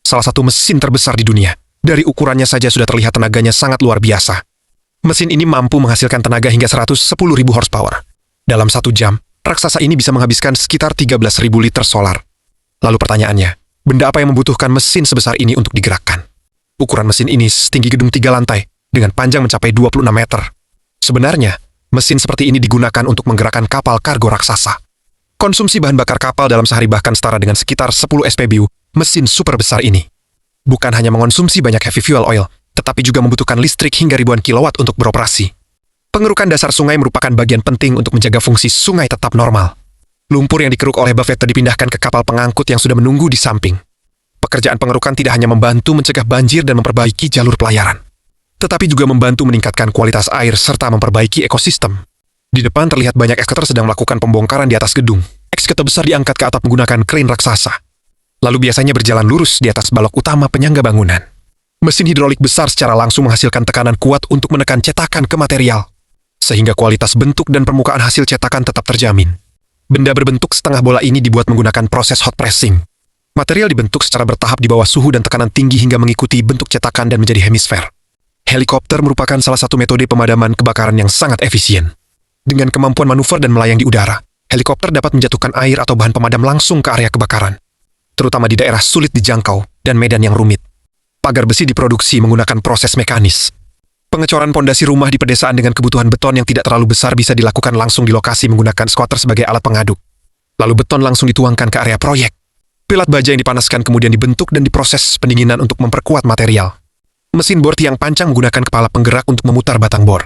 salah satu mesin terbesar di dunia. Dari ukurannya saja sudah terlihat tenaganya sangat luar biasa. Mesin ini mampu menghasilkan tenaga hingga 110.000 horsepower. Dalam 1 jam, raksasa ini bisa menghabiskan sekitar 13.000 liter solar. Lalu pertanyaannya, benda apa yang membutuhkan mesin sebesar ini untuk digerakkan? Ukuran mesin ini setinggi gedung 3 lantai, dengan panjang mencapai 26 meter. Sebenarnya, mesin seperti ini digunakan untuk menggerakkan kapal kargo raksasa. Konsumsi bahan bakar kapal dalam sehari bahkan setara dengan sekitar 10 SPBU mesin super besar ini. Bukan hanya mengonsumsi banyak heavy fuel oil, tetapi juga membutuhkan listrik hingga ribuan kilowatt untuk beroperasi. Pengerukan dasar sungai merupakan bagian penting untuk menjaga fungsi sungai tetap normal. Lumpur yang dikeruk oleh buffer dipindahkan ke kapal pengangkut yang sudah menunggu di samping. Pekerjaan pengerukan tidak hanya membantu mencegah banjir dan memperbaiki jalur pelayaran, tetapi juga membantu meningkatkan kualitas air serta memperbaiki ekosistem. Di depan terlihat banyak ekskavator sedang melakukan pembongkaran di atas gedung. Ekskavator besar diangkat ke atap menggunakan krain raksasa. Lalu biasanya berjalan lurus di atas balok utama penyangga bangunan. Mesin hidrolik besar secara langsung menghasilkan tekanan kuat untuk menekan cetakan ke material, sehingga kualitas bentuk dan permukaan hasil cetakan tetap terjamin. Benda berbentuk setengah bola ini dibuat menggunakan proses hot pressing. Material dibentuk secara bertahap di bawah suhu dan tekanan tinggi hingga mengikuti bentuk cetakan dan menjadi hemisfer. Helikopter merupakan salah satu metode pemadaman kebakaran yang sangat efisien. Dengan kemampuan manuver dan melayang di udara, helikopter dapat menjatuhkan air atau bahan pemadam langsung ke area kebakaran, terutama di daerah sulit dijangkau dan medan yang rumit. Pagar besi diproduksi menggunakan proses mekanis. Pengecoran pondasi rumah di pedesaan dengan kebutuhan beton yang tidak terlalu besar bisa dilakukan langsung di lokasi menggunakan squatter sebagai alat pengaduk. Lalu beton langsung dituangkan ke area proyek. Pilat baja yang dipanaskan kemudian dibentuk dan diproses pendinginan untuk memperkuat material. Mesin bor tiang pancang menggunakan kepala penggerak untuk memutar batang bor.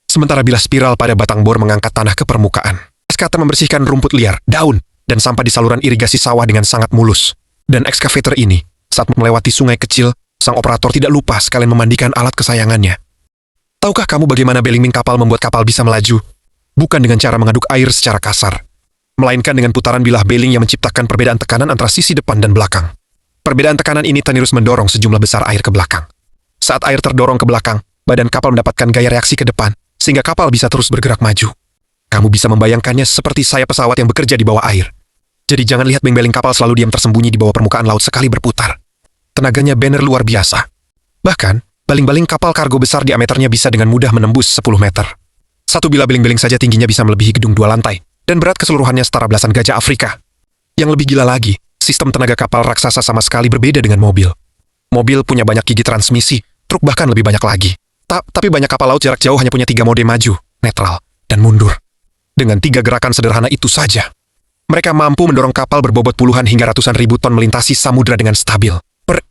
Sementara bilah spiral pada batang bor mengangkat tanah ke permukaan. Ekskavator membersihkan rumput liar, daun, dan sampah di saluran irigasi sawah dengan sangat mulus. Dan ekskavator ini, saat melewati sungai kecil, sang operator tidak lupa sekalian memandikan alat kesayangannya. Tahukah kamu bagaimana beling kapal membuat kapal bisa melaju? Bukan dengan cara mengaduk air secara kasar, melainkan dengan putaran bilah beling yang menciptakan perbedaan tekanan antara sisi depan dan belakang. Perbedaan tekanan ini terus mendorong sejumlah besar air ke belakang. Saat air terdorong ke belakang, badan kapal mendapatkan gaya reaksi ke depan, sehingga kapal bisa terus bergerak maju. Kamu bisa membayangkannya seperti sayap pesawat yang bekerja di bawah air. Jadi jangan lihat beling kapal selalu diam tersembunyi di bawah permukaan laut sekali berputar. Tenaganya benar luar biasa. Bahkan, baling-baling kapal kargo besar diameternya bisa dengan mudah menembus 10 meter. Satu bilah beling saja tingginya bisa melebihi gedung 2 lantai, dan berat keseluruhannya setara belasan gajah Afrika. Yang lebih gila lagi, sistem tenaga kapal raksasa sama sekali berbeda dengan mobil. Mobil punya banyak gigi transmisi, truk bahkan lebih banyak lagi. Tapi banyak kapal laut jarak jauh hanya punya 3 mode maju, netral, dan mundur. Dengan 3 gerakan sederhana itu saja, mereka mampu mendorong kapal berbobot puluhan hingga ratusan ribu ton melintasi samudra dengan stabil.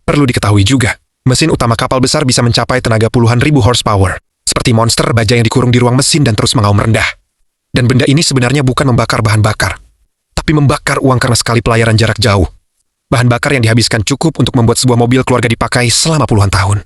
Perlu diketahui juga, mesin utama kapal besar bisa mencapai tenaga puluhan ribu horsepower, seperti monster baja yang dikurung di ruang mesin dan terus mengaum rendah. Dan benda ini sebenarnya bukan membakar bahan bakar, tapi membakar uang karena sekali pelayaran jarak jauh. Bahan bakar yang dihabiskan cukup untuk membuat sebuah mobil keluarga dipakai selama puluhan tahun.